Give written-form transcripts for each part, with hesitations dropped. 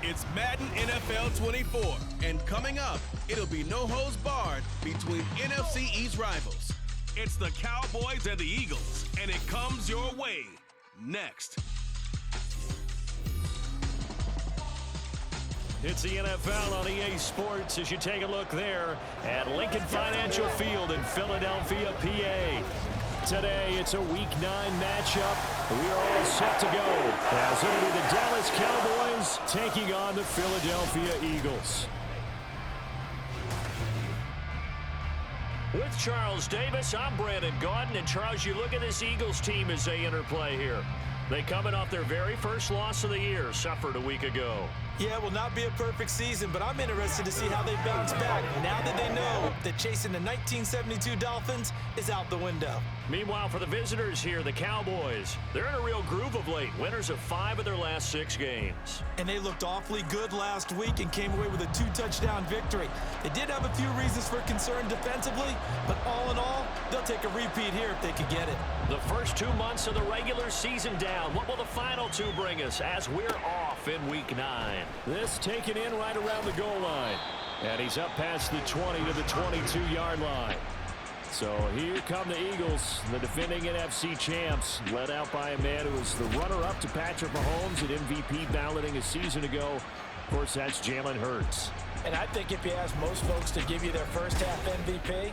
It's Madden NFL 24, and coming up, it'll be no holds barred between NFC East rivals. It's the Cowboys and the Eagles, and it comes your way next. It's the NFL on EA Sports as you take a look there at Lincoln Financial Field in Philadelphia, PA. Today, it's a Week 9 matchup. We are all set to go as it'll be the Dallas Cowboys taking on the Philadelphia Eagles. With Charles Davis, I'm Brandon Gaudin. And Charles, you look at this Eagles team as they interplay here. They coming off their very first loss of the year, suffered a week ago. Yeah, it will not be a perfect season, but I'm interested to see how they bounce back now that they know that chasing the 1972 Dolphins is out the window. Meanwhile, for the visitors here, the Cowboys, they're in a real groove of late. Winners of 5 of their last 6 games. And they looked awfully good last week and came away with a 2-touchdown victory. They did have a few reasons for concern defensively, but all in all, they'll take a repeat here if they could get it. The first 2 months of the regular season down. What will the final 2 bring us as we're off in Week 9? This taken in right around the goal line. And he's up past the 20 to the 22-yard line. So here come the Eagles, the defending NFC champs, led out by a man who was the runner-up to Patrick Mahomes at MVP balloting a season ago. Of course, that's Jalen Hurts. And I think if you ask most folks to give you their first half MVP,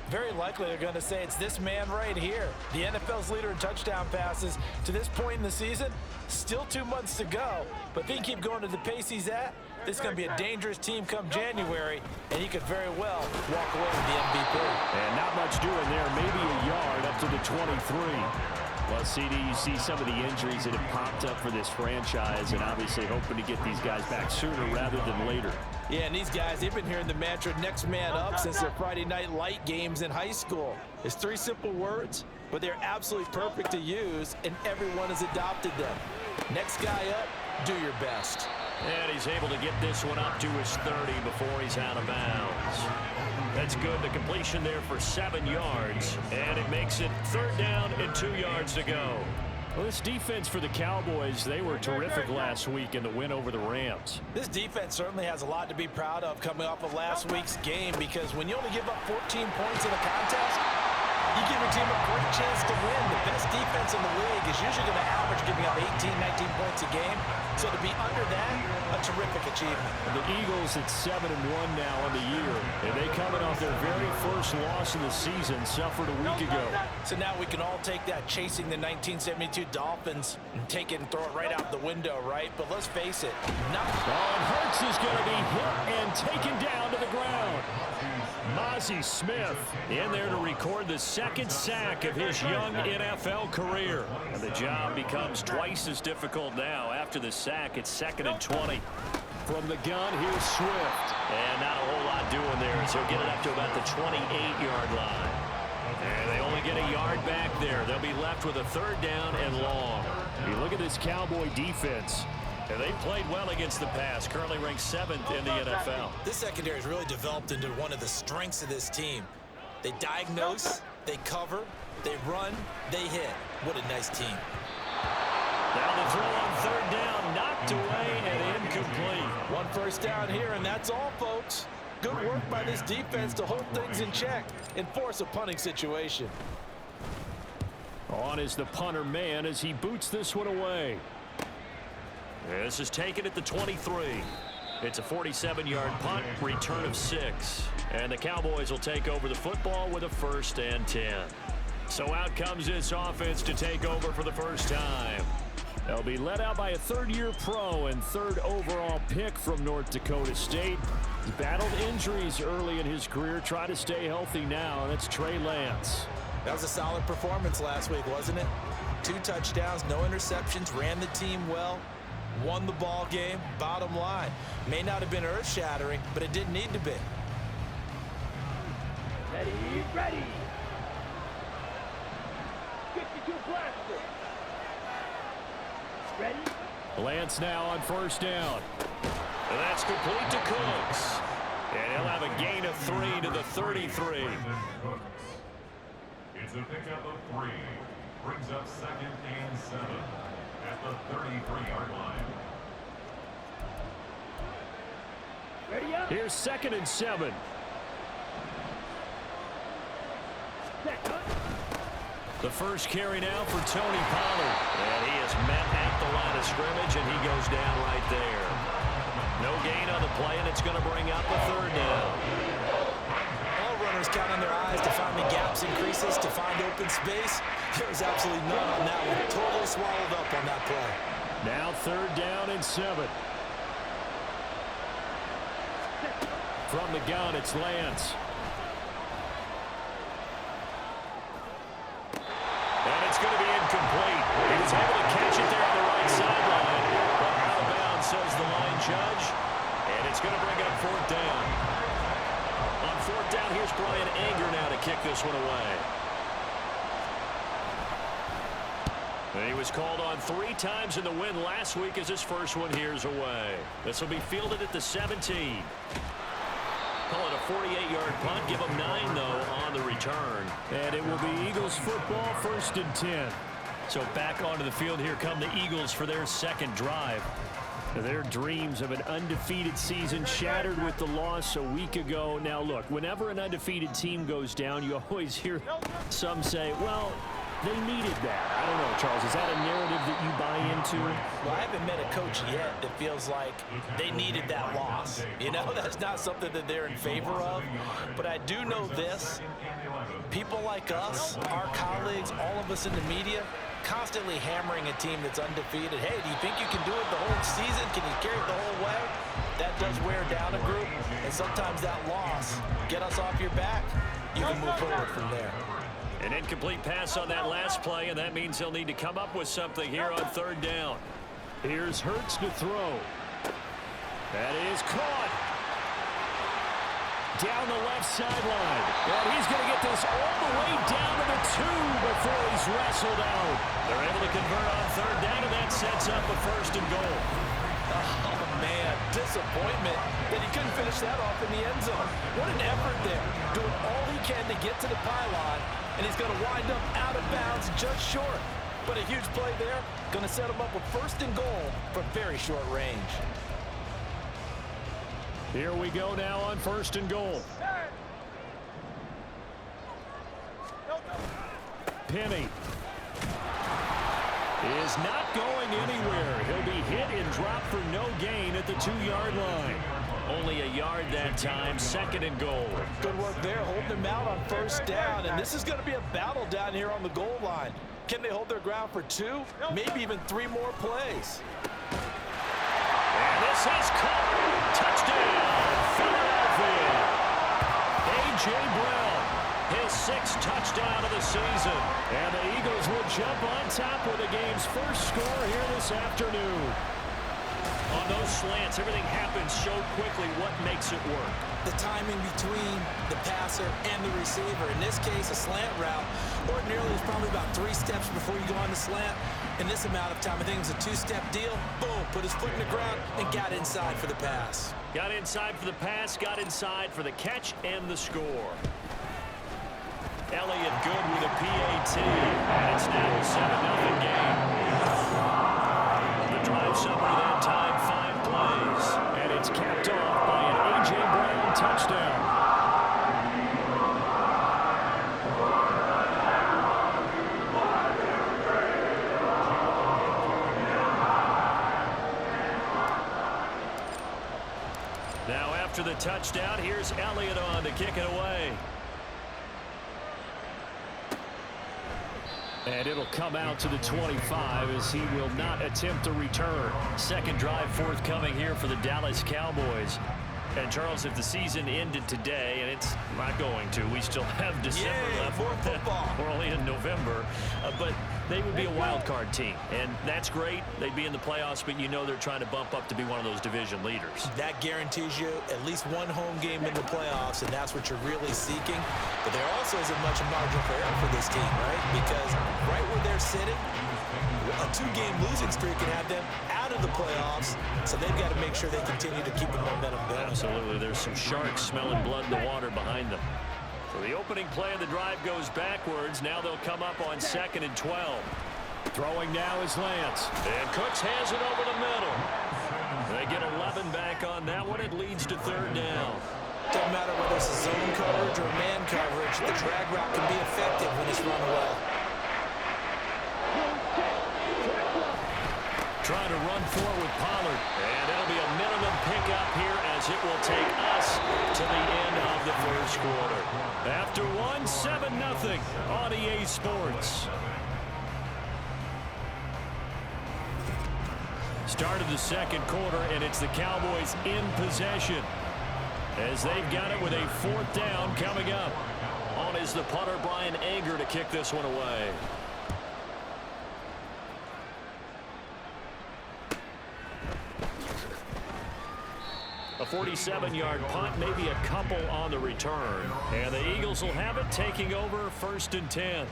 very likely they're going to say it's this man right here. The NFL's leader in touchdown passes to this point in the season. Still 2 months to go. But if he can keep going to the pace he's at, this is going to be a dangerous team come January, and he could very well walk away with the MVP. And not much doing there. Maybe a yard up to the 23. Well, CD, you see some of the injuries that have popped up for this franchise, and obviously hoping to get these guys back sooner rather than later. Yeah, and these guys, they've been hearing the mantra next man up since their Friday night light games in high school. It's 3 simple words, but they're absolutely perfect to use, and everyone has adopted them. Next guy up, do your best. And he's able to get this one up to his 30 before he's out of bounds. That's good. The completion there for 7 yards, and it makes it 3rd down and 2 yards to go. Well, this defense for the Cowboys, they were terrific last week in the win over the Rams. This defense certainly has a lot to be proud of coming off of last week's game, because when you only give up 14 points in a contest, you give your team a great chance to win. The best defense in the league is usually going to average giving up 18, 19 points a game. So to be under that, a terrific achievement. The Eagles at 7-1 now on the year, and they coming off their very first loss of the season, suffered a week ago. So now we can all take that chasing the 1972 Dolphins and take it and throw it right out the window, right? But let's face it, nothing. And Hurts is going to be hit and taken down to the ground. Mozzie Smith in there to record the 2nd sack of his young NFL career. And the job becomes twice as difficult now after the sack. It's 2nd and 20. From the gun, here's Swift. And not a whole lot doing there, so get it up to about the 28-yard line. And they only get a yard back there. They'll be left with a 3rd down and long. You look at this Cowboy defense. And they played well against the pass, currently ranked 7th in the NFL. This secondary has really developed into one of the strengths of this team. They diagnose, they cover, they run, they hit. What a nice team. Now the throw on 3rd down, knocked away and incomplete. 1 first down here, and that's all, folks. Good work by this defense to hold things in check and force a punting situation. On is the punter man as he boots this one away. This is taken at the 23. It's a 47-yard punt, return of 6. And the Cowboys will take over the football with a 1st and 10. So out comes this offense to take over for the first time. They'll be led out by a 3rd-year pro and 3rd overall pick from North Dakota State. He battled injuries early in his career, trying to stay healthy now. That's Trey Lance. That was a solid performance last week, wasn't it? 2 touchdowns, no interceptions, ran the team well. Won the ball game, bottom line. May not have been earth-shattering, but it didn't need to be. Ready. 52 blaster. Ready. Lance now on 1st down. And that's complete to Cooks. And he'll have a gain of 3 to the 33. to pick up a 3. Brings up 2nd and 7 at the 33-yard line. Ready up. Here's 2nd and 7. The first carry now for Tony Pollard. And he is met at the line of scrimmage, and he goes down right there. No gain on the play, and it's going to bring up a 3rd down. All runners count on their eyes to find the gaps and creases, to find open space. There's absolutely none on that one. Totally swallowed up on that play. Now 3rd down and 7. From the gun, it's Lance. And it's going to be incomplete. He was able to catch it there on the right sideline. But out of bounds, says the line judge. And it's going to bring up 4th down. On 4th down, here's Brian Anger now to kick this one away. And he was called on 3 times in the win last week as his first one here's away. This will be fielded at the 17. Call it a 48-yard punt. Give them 9, though, on the return. And it will be Eagles football, 1st and 10. So back onto the field, here come the Eagles for their 2nd drive. Their dreams of an undefeated season shattered with the loss a week ago. Now, look, whenever an undefeated team goes down, you always hear some say, well, they needed that. I don't know, Charles. Is that a narrative that you buy into? Well, I haven't met a coach yet that feels like they needed that loss. You know, that's not something that they're in favor of. But I do know this. People like us, our colleagues, all of us in the media, constantly hammering a team that's undefeated. Hey, do you think you can do it the whole season? Can you carry it the whole way? That does wear down a group. And sometimes that loss, get us off your back, you can move forward from there. An incomplete pass on that last play, and that means they'll need to come up with something here on 3rd down. Here's Hurts to throw. That is caught. Down the left sideline. And he's going to get this all the way down to the 2 before he's wrestled out. They're able to convert on 3rd down, and that sets up a 1st and goal. Oh, man, disappointment that he couldn't finish that off in the end zone. What an effort there, doing all he can to get to the pylon, and he's going to wind up out of bounds just short. But a huge play there, going to set him up with 1st and goal from very short range. Here we go now on 1st and goal. Penny is not going anywhere. He'll be hit and dropped for no gain at the 2-yard line. Only a yard that time, 2nd and goal. Good work there, holding him out on 1st down, and this is going to be a battle down here on the goal line. Can they hold their ground for 2, maybe even 3 more plays? And this is caught. Touchdown, Philadelphia. A.J. Brown, his 6th touchdown of the season. And the Eagles will jump on top with the game's first score here this afternoon. On those slants, everything happens so quickly. What makes it work? The timing between the passer and the receiver. In this case, a slant route. Ordinarily, it's probably about 3 steps before you go on the slant. In this amount of time, I think it was a 2-step deal. Boom, put his foot in the ground and got inside for the pass. Got inside for the pass, got inside for the catch and the score. Elliott good with a PAT. And it's now a 7-0 game. The drive summary that time, 5 plays. And it's capped off by an A.J. Brown touchdown. Now after the touchdown, here's Elliott on to kick it away. And it'll come out to the 25 as he will not attempt a return. 2nd drive forthcoming here for the Dallas Cowboys. And Charles, if the season ended today, and it's not going to, we still have December left. More football. We're only in November, but they would be a wild card team, and that's great. They'd be in the playoffs, but you know they're trying to bump up to be one of those division leaders. That guarantees you at least 1 home game in the playoffs, and that's what you're really seeking. But there also isn't much margin for error for this team, right? Because right where they're sitting, a 2-game losing streak can have them out of the playoffs, so they've got to make sure they continue to keep the momentum going. Absolutely. There's some sharks smelling blood in the water behind them. So the opening play of the drive goes backwards. Now they'll come up on 2nd and 12. Throwing now is Lance. And Cooks has it over the middle. They get 11 back on that one. It leads to 3rd down. Doesn't matter whether it's a zone coverage or man coverage, the drag route can be effective when it's run well. Trying to run forward with Pollard. And it'll be a minimum pickup here as it will take us to the end of the first quarter. After 7-0 on EA Sports. Start of the second quarter, and it's the Cowboys in possession as they've got it with a 4th down coming up. On is the punter, Brian Anger, to kick this one away. A 47-yard punt, maybe a couple on the return. And the Eagles will have it, taking over 1st and 10.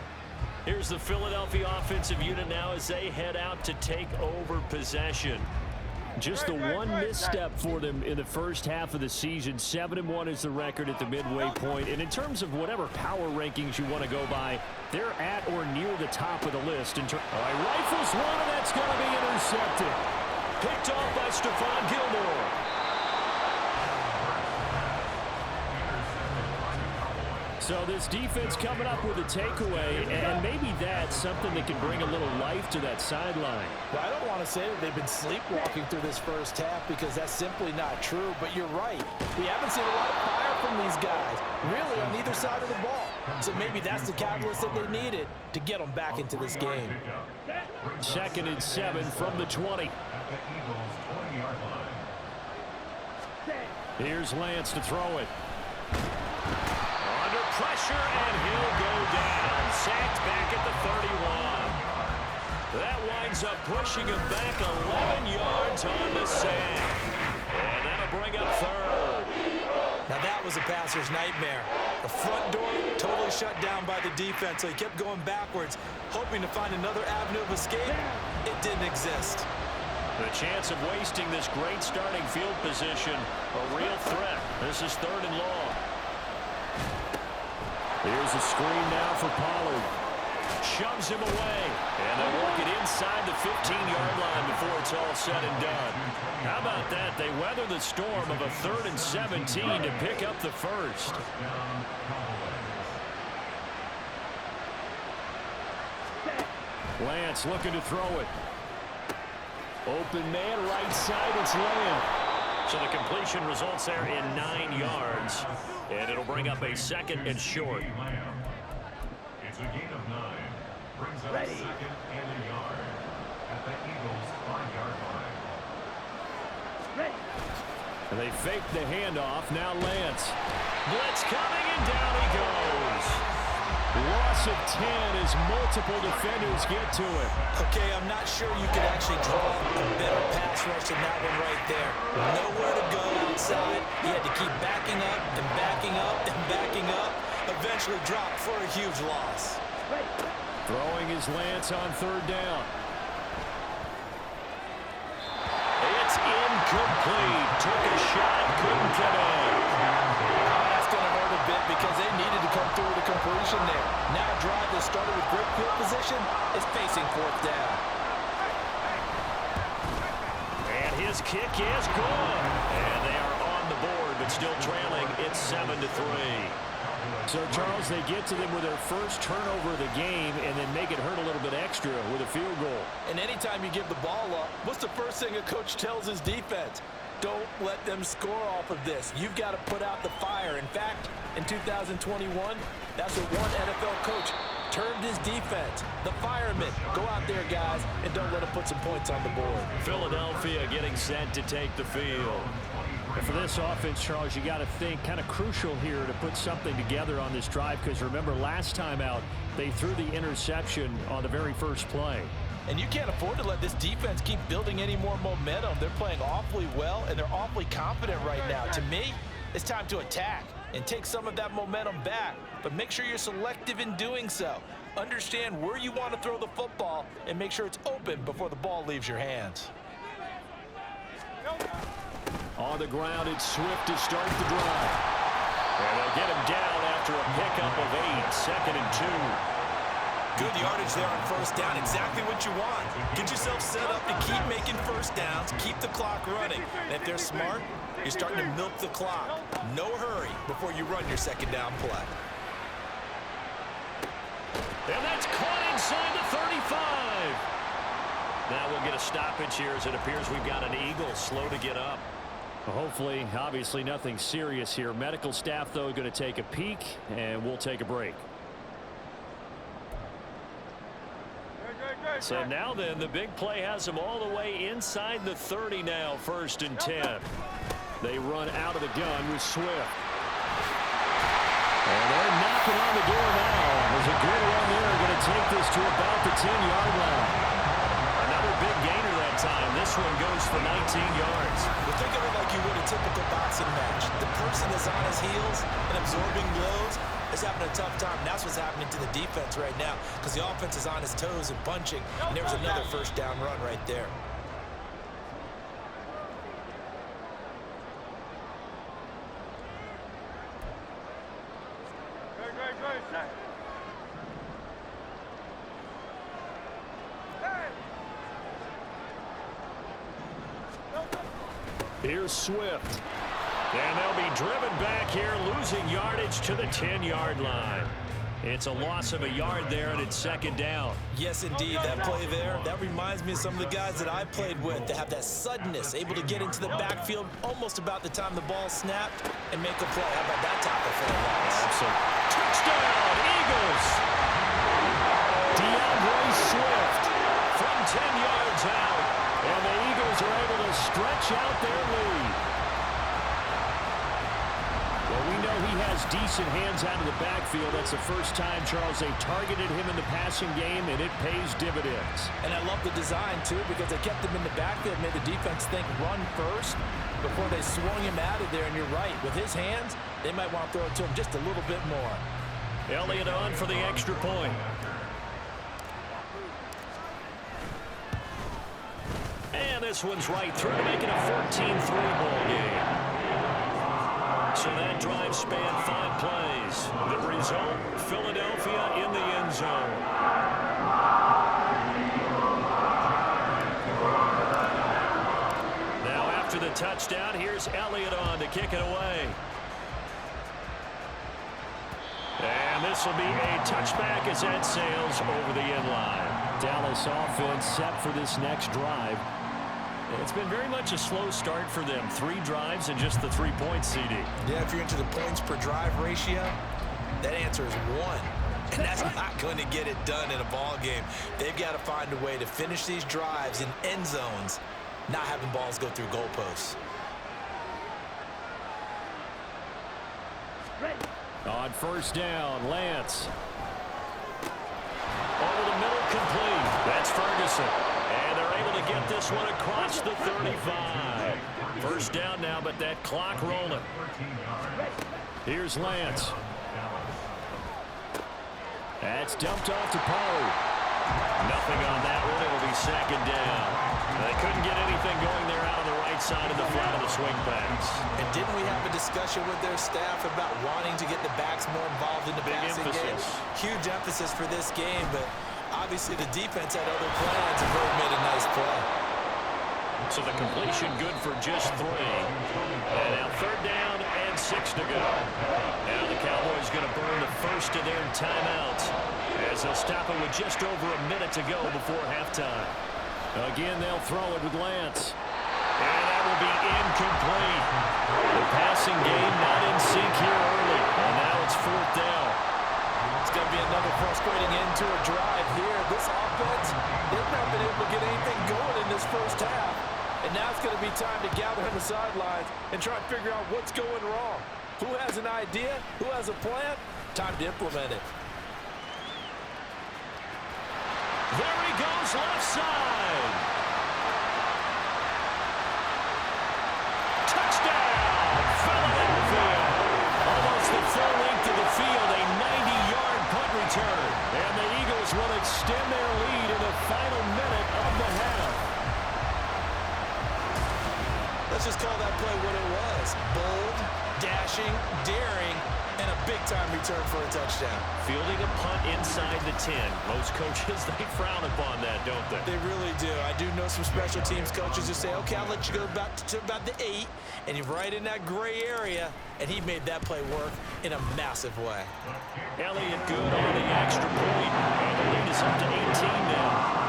Here's the Philadelphia offensive unit now as they head out to take over possession. Just the one misstep for them in the first half of the season. 7-1 is the record at the midway point. And in terms of whatever power rankings you want to go by, they're at or near the top of the list. All right, rifles one, and that's going to be intercepted. Picked off by Stephon Gilmore. So this defense coming up with a takeaway, and maybe that's something that can bring a little life to that sideline. Well, I don't want to say that they've been sleepwalking through this first half because that's simply not true, but you're right. We haven't seen a lot of fire from these guys, really, on either side of the ball. So maybe that's the catalyst that they needed to get them back into this game. 2nd and 7 from the 20. Here's Lance to throw it. Pressure, and he'll go down. Sacked back at the 31. That winds up pushing him back 11 yards on the sack. And that'll bring up 3rd. Now that was a passer's nightmare. The front door totally shut down by the defense, so he kept going backwards, hoping to find another avenue of escape. It didn't exist. The chance of wasting this great starting field position, a real threat. This is 3rd and long. Here's a screen now for Pollard. Shoves him away. And they'll work it inside the 15-yard line before it's all said and done. How about that? They weather the storm of a 3rd and 17 to pick up the first. Lance looking to throw it. Open man, right side, it's Lamb. So the completion results there in 9 yards. And it'll bring up a 2nd and short. It's a gain of 9. Brings up 2nd and a yard at the Eagles' 5-yard line. And they fake the handoff. Now Lance. Blitz coming, and down he goes. Loss of 10 as multiple defenders get to it. Okay, I'm not sure you could actually draw a better pass rush than that one right there. Nowhere to go outside. He had to keep backing up and backing up and backing up. Eventually dropped for a huge loss. Throwing is Lance on 3rd down. It's incomplete. Took a shot, couldn't connect. That's going to hurt a bit because they needed to come through with a completion there. Now a drive that started with great field position is facing 4th down. And his kick is good. And they are on the board, but still trailing. It's 7-3. So, Charles, they get to them with their first turnover of the game and then make it hurt a little bit extra with a field goal. And anytime you give the ball up, what's the first thing a coach tells his defense? Don't let them score off of this. You've got to put out the fire. In fact, in 2021, that's what one NFL coach termed his defense. The firemen. Go out there, guys, and don't let them put some points on the board. Philadelphia getting set to take the field. And for this offense, Charles, you got to think kind of crucial here to put something together on this drive because remember last time out, they threw the interception on the very first play. And you can't afford to let this defense keep building any more momentum. They're playing awfully well, and they're awfully confident right now. To me, it's time to attack and take some of that momentum back. But make sure you're selective in doing so. Understand where you want to throw the football and make sure it's open before the ball leaves your hands. On the ground, it's Swift to start the drive. And they'll get him down after after a pickup of 8, 2nd and 2. Good yardage there on first down. Exactly what you want. Get yourself set up to keep making first downs, keep the clock running. And if they're smart, you're starting to milk the clock. No hurry before you run your second down play. And that's caught inside the 35. Now we'll get a stoppage here as it appears we've got an Eagle slow to get up. Hopefully, obviously nothing serious here. Medical staff, though, going to take a peek, and we'll take a break. So now then, the big play has them all the way inside the 30 now, 1st and 10. They run out of the gun with Swift. And they're knocking on the door now. There's a good run there. Going to take this to about the 10-yard line. Another big gainer that time. This one goes for 19 yards. Well, think of it like you would a typical boxing match. The person that's on his heels and absorbing blows is having a tough time. And that's what's happening to the defense right now because the offense is on his toes and punching. And there was another first down run right there. Here's Swift. And they'll be driven back here, losing yardage to the 10-yard line. It's a loss of a yard there, and it's 2nd down. Yes, indeed. That play there, that reminds me of some of the guys that I played with that have that suddenness, able to get into the backfield almost about the time the ball snapped and make a play. How about that tackle for a loss? Touchdown, Eagles! DeAndre Swift from 10 yards out. And the Eagles are able to stretch out their lead. Well, we know he has decent hands out of the backfield. That's the first time, Charles, they targeted him in the passing game, and it pays dividends. And I love the design, too, because they kept him in the backfield, made the defense think run first before they swung him out of there. And you're right, with his hands, they might want to throw it to him just a little bit more. Elliott on for the extra point. And this one's right through to make it a 14-3 ball game. So that drive spanned 5 plays. The result, Philadelphia in the end zone. Now after the touchdown, here's Elliott on to kick it away. And this will be a touchback as that sails over the end line. Dallas offense set for this next drive. It's been very much a slow start for them. 3 drives and just the 3 points, CD. Yeah, if you're into the points per drive ratio, that answer is 1. And that's not going to get it done in a ball game. They've got to find a way to finish these drives in end zones, not having balls go through goalposts. On first down, Lance. Over the middle, complete. That's Ferguson. And they're able to get this one across the 35. First down now, but that clock rolling. Here's Lance. That's dumped off to Pollard. Nothing on that one. It will be 2nd down. They couldn't get anything going there out on the right side of the flat of the swing pass. And didn't we have a discussion with their staff about wanting to get the backs more involved in the passing game? Huge emphasis for this game, but obviously the defense had other plans and Bird made a nice play. So the completion good for just 3. And now 3rd down and 6 to go. Now the Cowboys going to burn the first of their timeouts as they'll stop it with just over a minute to go before halftime. Again, they'll throw it with Lance. And that will be incomplete. The passing game not in sync here early. And now it's 4th down. It's going to be another frustrating end to a drive here. This offense, they've not been able to get anything going in this first half. And now it's going to be time to gather on the sidelines and try and figure out what's going wrong. Who has an idea? Who has a plan? Time to implement it. There he goes, left side. Touchdown, Philadelphia. Almost the full length of the field, a 90-yard punt return. And the Eagles will extend their lead in the final minute of the half. Let's just call that play what it was. Bold, dashing, daring, and a big-time return for a touchdown. Fielding a punt inside the 10. Most coaches, they frown upon that, don't they? They really do. I do know some special teams coaches who say, okay, I'll let you go to about the 8, and you're right in that gray area, and he made that play work in a massive way. Elliott good on the extra point, and the lead is up to 18 now.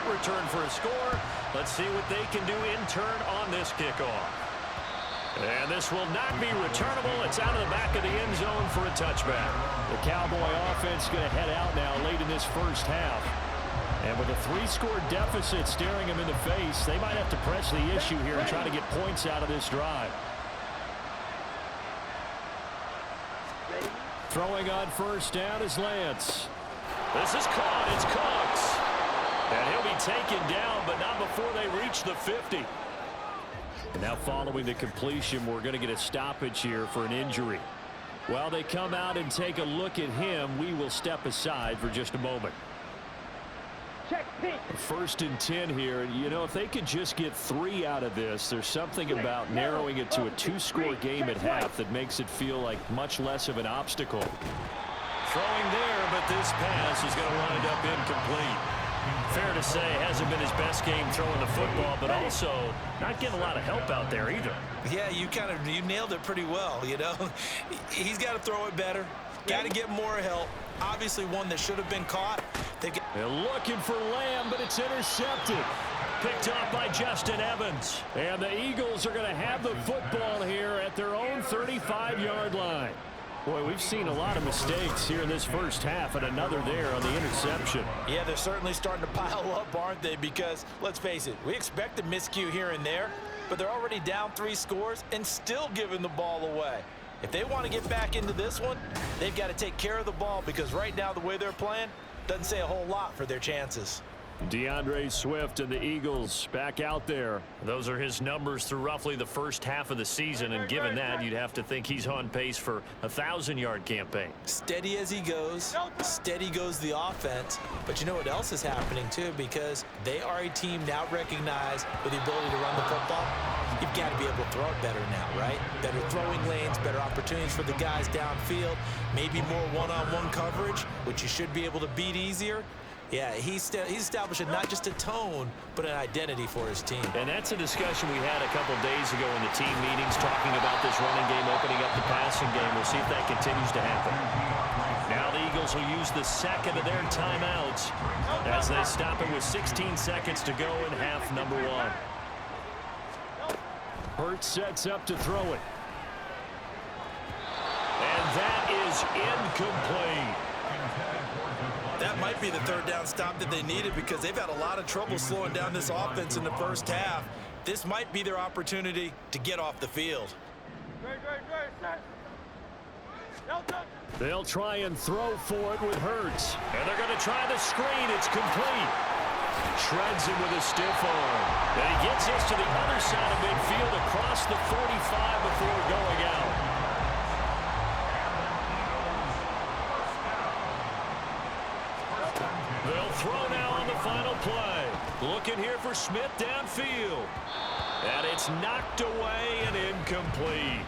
Return for a score. Let's see what they can do in turn on this kickoff. And this will not be returnable. It's out of the back of the end zone for a touchback. The Cowboy offense going to head out now late in this first half. And with a 3-score deficit staring them in the face, they might have to press the issue here and try to get points out of this drive. Throwing on first down is Lance. This is caught. It's Cox. And he'll be taken down, but not before they reach the 50. And now following the completion, we're going to get a stoppage here for an injury. While they come out and take a look at him, we will step aside for just a moment. First and 10 here. You know, if they could just get 3 out of this, there's something about narrowing it to a 2-score game at half that makes it feel like much less of an obstacle. Throwing there, but this pass is going to wind up incomplete. Fair to say, hasn't been his best game throwing the football, but also not getting a lot of help out there either. Yeah, you nailed it pretty well, you know. He's got to throw it better. Got to get more help. Obviously one that should have been caught. They're looking for Lamb, but it's intercepted. Picked off by Justin Evans. And the Eagles are going to have the football here at their own 35-yard line. Boy, we've seen a lot of mistakes here in this first half, and another there on the interception. Yeah, they're certainly starting to pile up, aren't they? Because, let's face it, we expect a miscue here and there, but they're already down 3 scores and still giving the ball away. If they want to get back into this one, they've got to take care of the ball, because right now the way they're playing doesn't say a whole lot for their chances. DeAndre Swift and the Eagles back out there. Those are his numbers through roughly the first half of the season, and given that, you'd have to think he's on pace for a 1,000-yard campaign. Steady as he goes, steady goes the offense. But you know what else is happening, too? Because they are a team now recognized with the ability to run the football. You've got to be able to throw it better now, right? Better throwing lanes, better opportunities for the guys downfield, maybe more one-on-one coverage, which you should be able to beat easier. Yeah, he's establishing not just a tone, but an identity for his team. And that's a discussion we had a couple days ago in the team meetings, talking about this running game, opening up the passing game. We'll see if that continues to happen. Now the Eagles will use the second of their timeouts as they stop it with 16 seconds to go in half number 1. Hurts sets up to throw it. And that is incomplete. That might be the third down stop that they needed, because they've had a lot of trouble slowing down this offense in the first half. This might be their opportunity to get off the field. They'll try and throw for it with Hurts. And they're going to try the screen. It's complete. Shreds him with a stiff arm. And he gets us to the other side of midfield across the 45 before going out. They'll throw now on the final play. Looking here for Smith downfield. And it's knocked away and incomplete.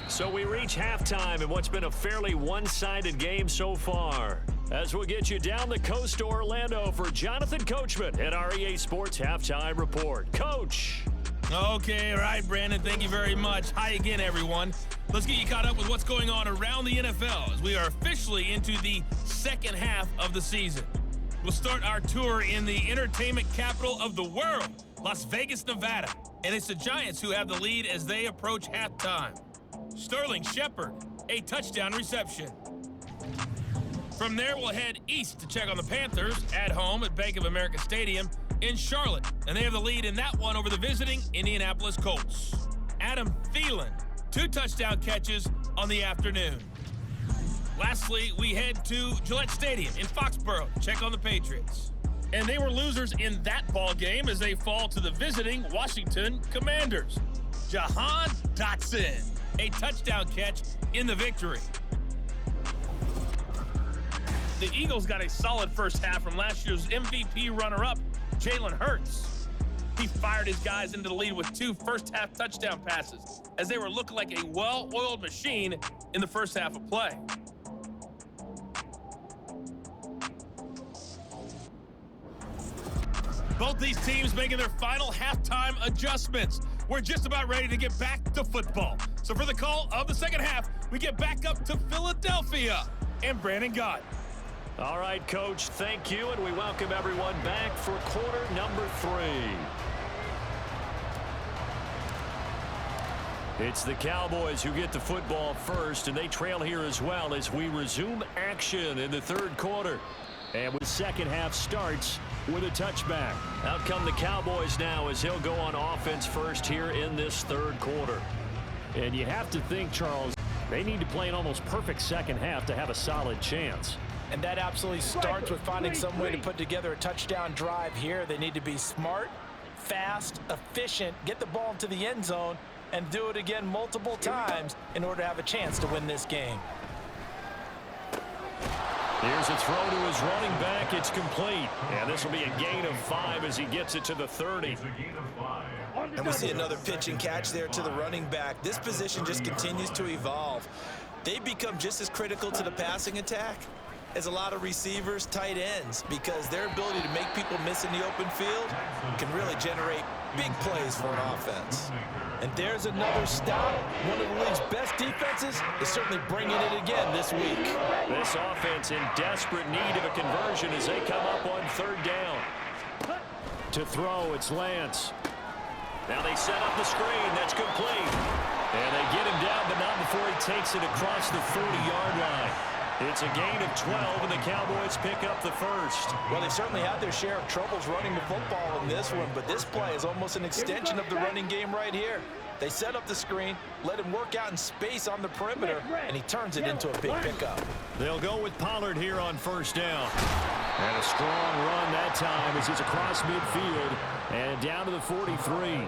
So we reach halftime in what's been a fairly one-sided game so far. As we'll get you down the coast to Orlando for Jonathan Coachman at our EA Sports Halftime Report. Coach. Okay, all right, Brandon, thank you very much. Hi again, everyone. Let's get you caught up with what's going on around the NFL as we are officially into the second half of the season. We'll start our tour in the entertainment capital of the world, Las Vegas, Nevada. And it's the Giants who have the lead as they approach halftime. Sterling Shepard, a touchdown reception. From there, we'll head east to check on the Panthers at home at Bank of America Stadium in Charlotte. And they have the lead in that one over the visiting Indianapolis Colts. Adam Thielen, 2 touchdown catches on the afternoon. Lastly, we head to Gillette Stadium in Foxborough to check on the Patriots. And they were losers in that ball game as they fall to the visiting Washington Commanders. Jahan Dotson, a touchdown catch in the victory. the Eagles got a solid first half from last year's MVP runner-up, Jalen Hurts. He fired his guys into the lead with 2 first-half touchdown passes as they were looking like a well-oiled machine in the first half of play. Both these teams making their final halftime adjustments. We're just about ready to get back to football. So for the call of the second half, we get back up to Philadelphia and Brandon Gott. All right, Coach, thank you, and we welcome everyone back for quarter number 3. It's the Cowboys who get the football first, and they trail here as well as we resume action in the third quarter. And with second half starts with a touchback. Out come the Cowboys now as he'll go on offense first here in this third quarter. And you have to think, Charles, they need to play an almost perfect second half to have a solid chance. And that absolutely starts with finding some way to put together a touchdown drive here. They need to be smart, fast, efficient, get the ball into the end zone, and do it again multiple times in order to have a chance to win this game. Here's a throw to his running back. It's complete. And this will be a gain of 5 as he gets it to the 30. And we see another pitch and catch there to the running back. This position just continues to evolve. They become just as critical to the passing attack as a lot of receivers, tight ends, because their ability to make people miss in the open field can really generate big plays for an offense. And there's another stop. One of the league's best defenses is certainly bringing it again this week. This offense in desperate need of a conversion as they come up on third down. To throw, it's Lance. Now they set up the screen. That's complete. And they get him down, but not before he takes it across the 30-yard line. It's a gain of 12, and the Cowboys pick up the first. Well, they certainly had their share of troubles running the football in this one, but this play is almost an extension of the running game right here. They set up the screen, let him work out in space on the perimeter, and he turns it into a big pickup. They'll go with Pollard here on first down. And a strong run that time as he's across midfield and down to the 43.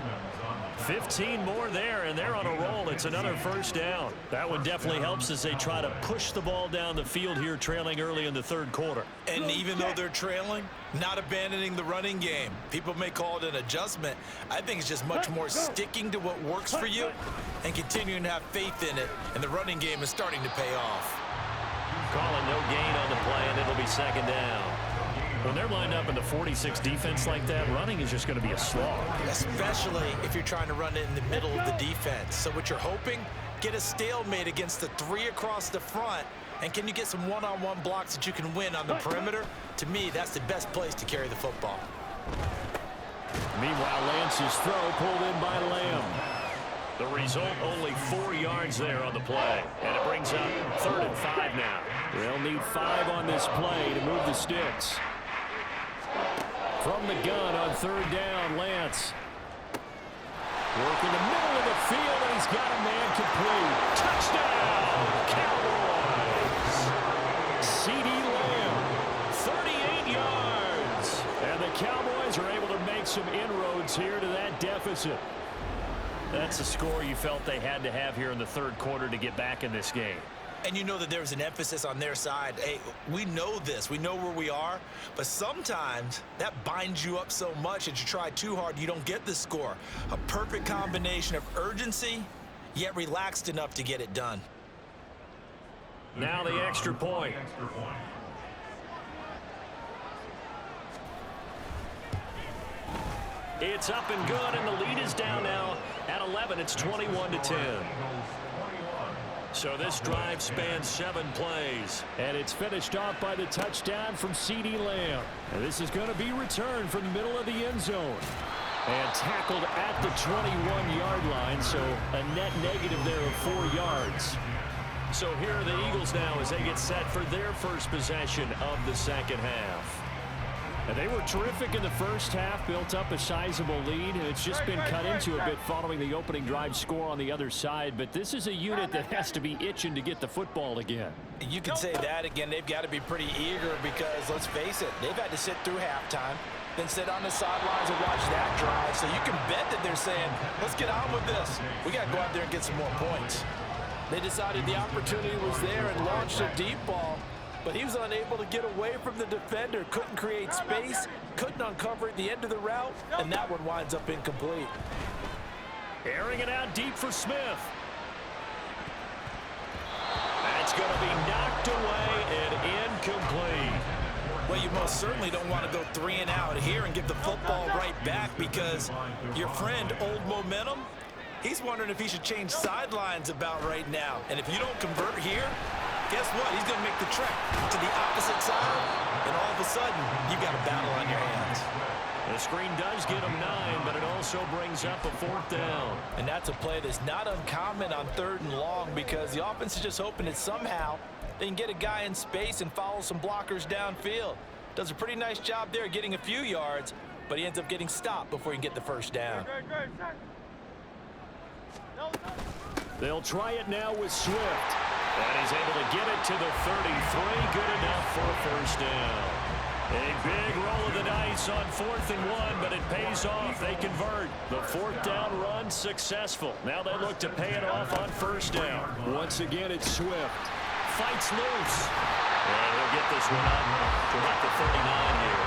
15 more there, and they're on a roll. It's another first down. That one definitely helps as they try to push the ball down the field here, trailing early in the third quarter. And even though they're trailing, not abandoning the running game. People may call it an adjustment. I think it's just much more sticking to what works for you and continuing to have faith in it, and the running game is starting to pay off. Calling no gain on the play, and it'll be second down. When they're lined up in the 46 defense like that, running is just going to be a slog. Especially if you're trying to run it in the middle of the defense. So what you're hoping, get a stalemate against the 3 across the front, and can you get some one-on-one blocks that you can win on the perimeter? To me, that's the best place to carry the football. Meanwhile, Lance's throw pulled in by Lamb. The result, only 4 yards there on the play. And it brings up 3rd and 5 now. They'll need 5 on this play to move the sticks. From the gun on third down, Lance. Working the middle of the field, and he's got a man complete. Touchdown, Cowboys! C.D. Lamb, 38 yards. And the Cowboys are able to make some inroads here to that deficit. That's the score you felt they had to have here in the third quarter to get back in this game. And you know that there's an emphasis on their side. Hey, we know this. We know where we are. But sometimes that binds you up so much that you try too hard, you don't get the score. A perfect combination of urgency, yet relaxed enough to get it done. Now the extra point. It's up and good, and the lead is down now at 11. It's 21-10. So this drive spans 7 plays. And it's finished off by the touchdown from C.D. Lamb. And this is going to be returned from the middle of the end zone. And tackled at the 21-yard line, so a net negative there of 4 yards. So here are the Eagles now as they get set for their first possession of the second half. And they were terrific in the first half, built up a sizable lead, and it's just been cut into a bit following the opening drive score on the other side. But this is a unit that has to be itching to get the football again. You can say that again. They've got to be pretty eager because, let's face it, they've had to sit through halftime, then sit on the sidelines and watch that drive. So you can bet that they're saying, let's get on with this. We got to go out there and get some more points. They decided the opportunity was there and launched a deep ball. but he was unable to get away from the defender, couldn't create space, couldn't uncover at the end of the route, and that one winds up incomplete. Airing it out deep for Smith. That's going to be knocked away and incomplete. Well, you most certainly don't want to go 3 and out here and give the football right back, because your friend, Old Momentum, he's wondering if he should change sidelines about right now. And if you don't convert here, guess what? He's going to make the trek to the opposite side, and all of a sudden, you've got a battle on your hands. The screen does get him 9, but it also brings up a 4th down. And that's a play that's not uncommon on 3rd and long, because the offense is just hoping that somehow they can get a guy in space and follow some blockers downfield. Does a pretty nice job there getting a few yards, but he ends up getting stopped before he can get the 1st down. They'll try it now with Swift. And he's able to get it to the 33. Good enough for a 1st down. A big roll of the dice on 4th and 1, but it pays off. They convert. The 4th down run successful. Now they look to pay it off on 1st down. Once again, it's Swift. Fights loose. And he'll get this one up to about the 39 here.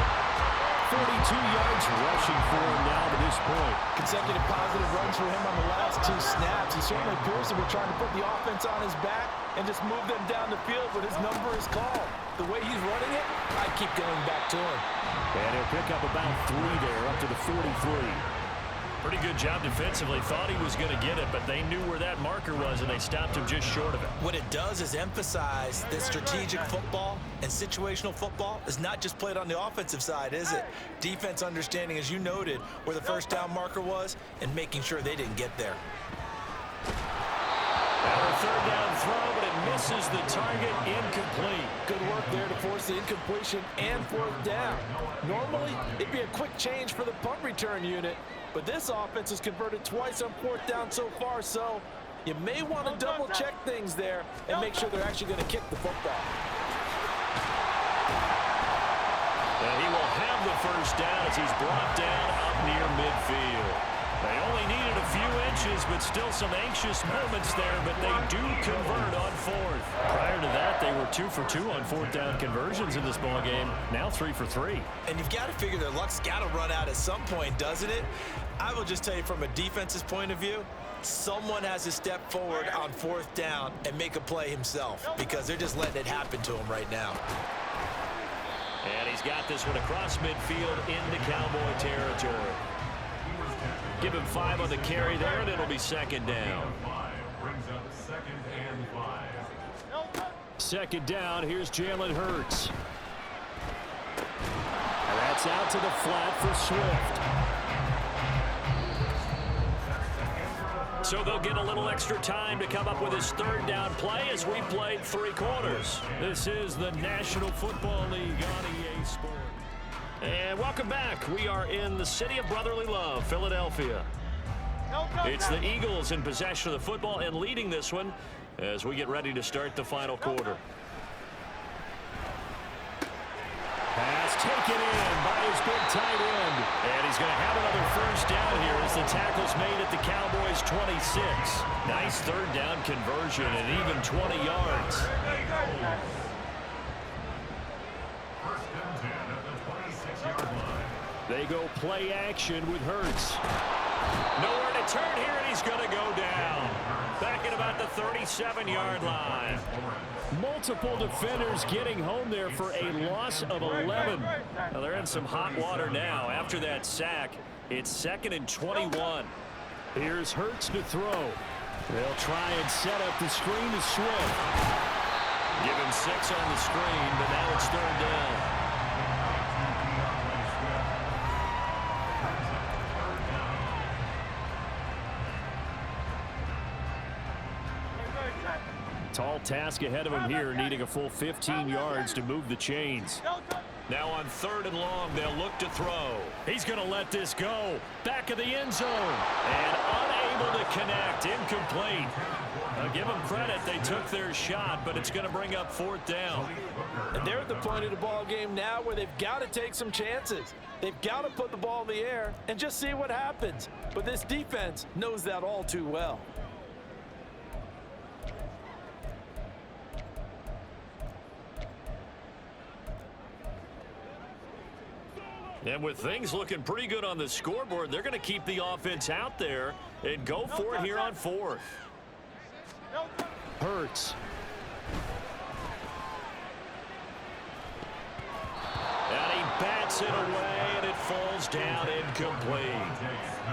42 yards rushing for him now to this point. Consecutive positive runs for him on the last 2 snaps. He certainly appears to be trying to put the offense on his back and just move them down the field, but his number is called. The way he's running it, I keep going back to him. And he'll pick up about 3 there, up to the 43. Pretty good job defensively. Thought he was going to get it, but they knew where that marker was, and they stopped him just short of it. What it does is emphasize that strategic football and situational football is not just played on the offensive side, is it? Defense understanding, as you noted, where the 1st down marker was and making sure they didn't get there. Now a 3rd down throw, but it misses the target, incomplete. Good work there to force the incompletion and 4th down. Normally, it'd be a quick change for the punt return unit, but this offense has converted twice on 4th down so far, so you may want to double-check things there and make sure they're actually going to kick the football. And he will have the 1st down as he's brought down up near midfield. They only needed a few inches, but still some anxious moments there, but they do convert on 4th. Prior to that, they were 2 for 2 on 4th down conversions in this ballgame. Now 3 for 3. And you've got to figure their luck's got to run out at some point, doesn't it? I will just tell you from a defense's point of view, someone has to step forward on 4th down and make a play himself, because they're just letting it happen to him right now. And he's got this one across midfield into Cowboy territory. Give him 5 on the carry there, and it'll be 2nd down. Brings up 2nd and 5. 2nd down, here's Jalen Hurts. And that's out to the flat for Swift. So they'll get a little extra time to come up with his 3rd down play as we played 3 quarters. This is the National Football League on EA Sports. And welcome back. We are in the city of brotherly love, Philadelphia. It's the Eagles in possession of the football and leading this one as we get ready to start the final quarter. Pass taken in by his big tight end. And he's going to have another 1st down here as the tackle's made at the Cowboys' 26. Nice 3rd down conversion and even 20 yards. They go play action with Hurts. Nowhere to turn here, and he's going to go down. Back at about the 37-yard line. Multiple defenders getting home there for a loss of 11. Now they're in some hot water now. After that sack, it's 2nd and 21. Here's Hurts to throw. They'll try and set up the screen to Swift. Give him 6 on the screen, but now it's 3rd down. Tall task ahead of him here, needing a full 15 yards to move the chains. Now on 3rd and long, they'll look to throw. He's going to let this go. Back of the end zone. And unable to connect. Incomplete. Now give them credit. They took their shot, but it's going to bring up 4th down. And they're at the point of the ball game now where they've got to take some chances. They've got to put the ball in the air and just see what happens. But this defense knows that all too well. And with things looking pretty good on the scoreboard, they're going to keep the offense out there and go for it here on 4th. Hurts. And he bats it away, and it falls down incomplete.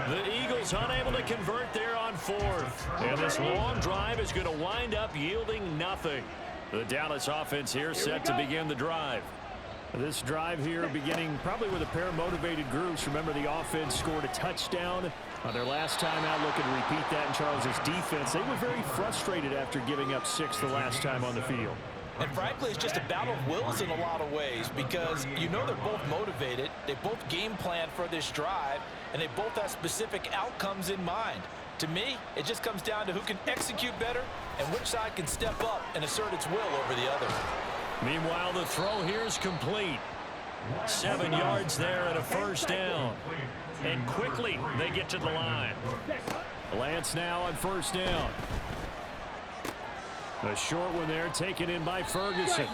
The Eagles unable to convert there on 4th. And this long drive is going to wind up yielding nothing. The Dallas offense here set to begin the drive. This drive here beginning probably with a pair of motivated groups. Remember, the offense scored a touchdown on their last time out, looking to repeat that in Charles's defense. They were very frustrated after giving up 6 the last time on the field. And frankly, it's just a battle of wills in a lot of ways because you know they're both motivated, they both game plan for this drive, and they both have specific outcomes in mind. To me, it just comes down to who can execute better and which side can step up and assert its will over the other. Meanwhile, the throw here is complete. 7 yards there and a first down. And quickly, they get to the line. Lance now on first down. A short one there, taken in by Ferguson.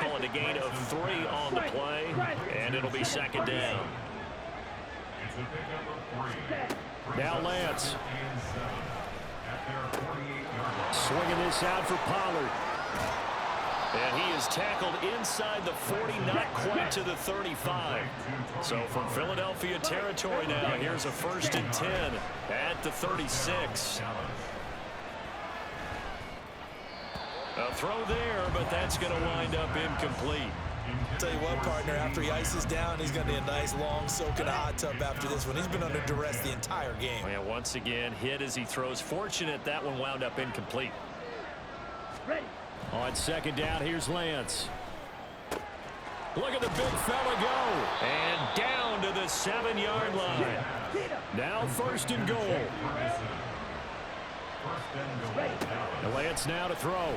Calling a gain of 3 on the play, and it'll be second down. Now Lance. Swinging this out for Pollard. And he is tackled inside the 40, not quite to the 35. So from Philadelphia territory now, here's a 1st and 10 at the 36. A throw there, but that's going to wind up incomplete. Tell you what, partner, after he ices down, he's going to be a nice long soak in a hot tub after this one. He's been under duress the entire game. And once again, hit as he throws. Fortunate that one wound up incomplete. Ready. On second down, here's Lance. Look at the big fella go. And down to the 7-yard line. Now 1st and goal. Lance now to throw.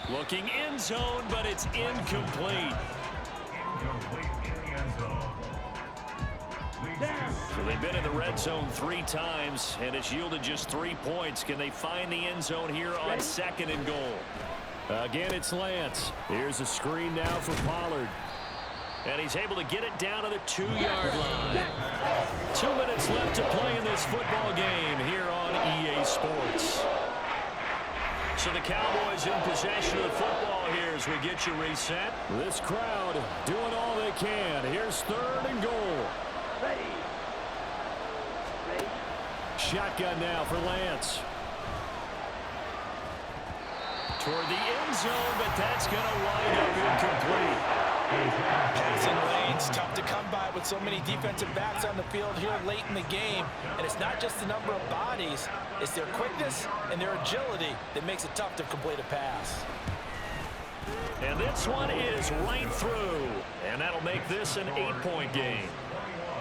Looking end zone, but it's incomplete. So they've been in the red zone 3 times, and it's yielded just 3 points. Can they find the end zone here on 2nd and goal? Again, it's Lance. Here's a screen now for Pollard. And he's able to get it down to the 2-yard line. 2 minutes left to play in this football game here on EA Sports. So the Cowboys in possession of the football here as we get you reset. This crowd doing all they can. Here's 3rd and goal. Ready. Shotgun now for Lance. Toward the end zone, but that's going to wind up incomplete. Passing lanes, tough to come by with so many defensive backs on the field here late in the game. And it's not just the number of bodies, it's their quickness and their agility that makes it tough to complete a pass. And this one is right through. And that'll make this an 8-point game.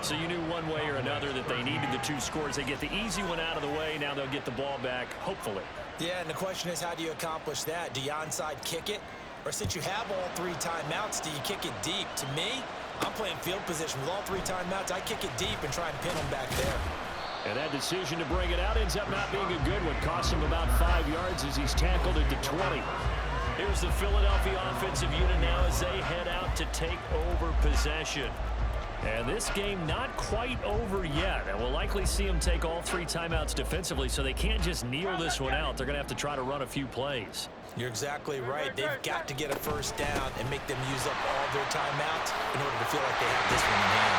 So you knew one way or another that they needed the 2 scores. They get the easy one out of the way. Now they'll get the ball back, hopefully. Yeah, and the question is, how do you accomplish that? Do you onside kick it? Or since you have all 3 timeouts, do you kick it deep? To me, I'm playing field position. With all 3 timeouts, I kick it deep and try and pin them back there. And that decision to bring it out ends up not being a good one. Costs him about 5 yards as he's tackled at the 20. Here's the Philadelphia offensive unit now as they head out to take over possession. And this game not quite over yet. And we'll likely see them take all 3 timeouts defensively, so they can't just kneel this one out. They're going to have to try to run a few plays. You're exactly right. They've got to get a first down and make them use up all their timeouts in order to feel like they have this one in hand.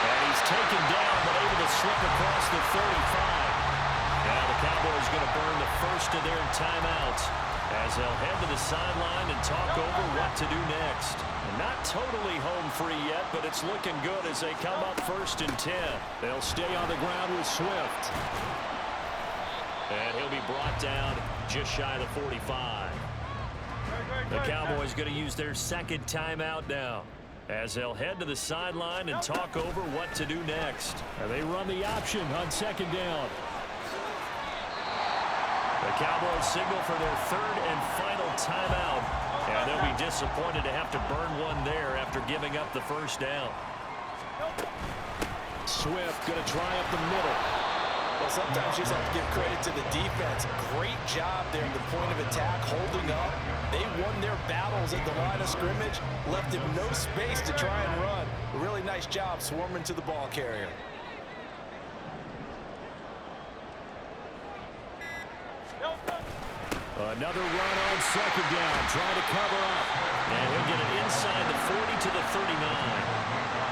And he's taken down, but able to slip across the 35. Now the Cowboys going to burn the first of their timeouts as they'll head to the sideline and talk over what to do next. Not totally home free yet, but it's looking good as they come up 1st and 10. They'll stay on the ground with Swift. And he'll be brought down just shy of the 45. The Cowboys going to use their 2nd timeout now as they'll head to the sideline and talk over what to do next. And they run the option on 2nd down. The Cowboys signal for their 3rd and final timeout. And they'll be disappointed to have to burn one there after giving up the first down. Swift going to try up the middle. Well, sometimes you just have to give credit to the defense. Great job there at the point of attack, holding up. They won their battles at the line of scrimmage, left him no space to try and run. A really nice job swarming to the ball carrier. Another run on second down, trying to cover up. And he'll get it inside the 40 to the 39.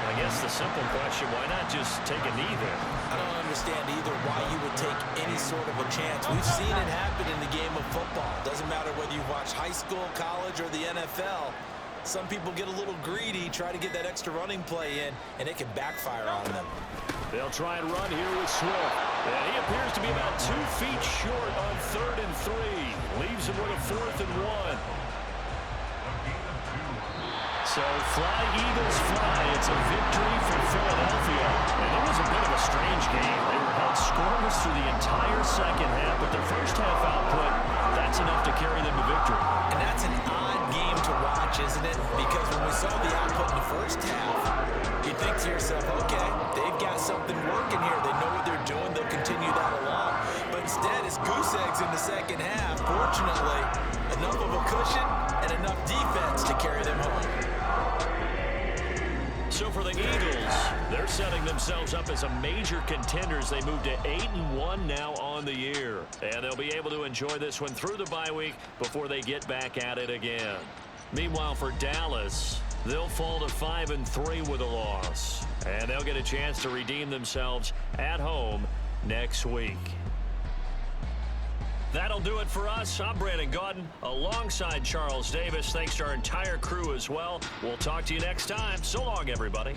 I guess the simple question, why not just take a knee there? I don't understand either why you would take any sort of a chance. We've seen it happen in the game of football. Doesn't matter whether you watch high school, college, or the NFL. Some people get a little greedy, try to get that extra running play in, and it can backfire on them. They'll try and run here with Swift. And he appears to be about 2 feet short on 3rd and 3. Leaves him with a 4th and 1. So fly, Eagles, fly. It's a victory for Philadelphia. And it was a bit of a strange game. They were held scoreless through the entire second half, but their first half output, that's enough to carry them to victory. And that's an odd game to watch, isn't it? Because when we saw the output in the first half, you think to yourself, okay, they've got something working here. They know what they're doing. They'll continue that along. But instead, it's goose eggs in the second half. Fortunately, enough of a cushion and enough defense to carry them home. So for the Eagles, they're setting themselves up as a major contenders. They move to 8-1 now on the year. And they'll be able to enjoy this one through the bye week before they get back at it again. Meanwhile, for Dallas, they'll fall to 5-3 with a loss. And they'll get a chance to redeem themselves at home next week. That'll do it for us. I'm Brandon Gaudin alongside Charles Davis. Thanks to our entire crew as well. We'll talk to you next time. So long, everybody.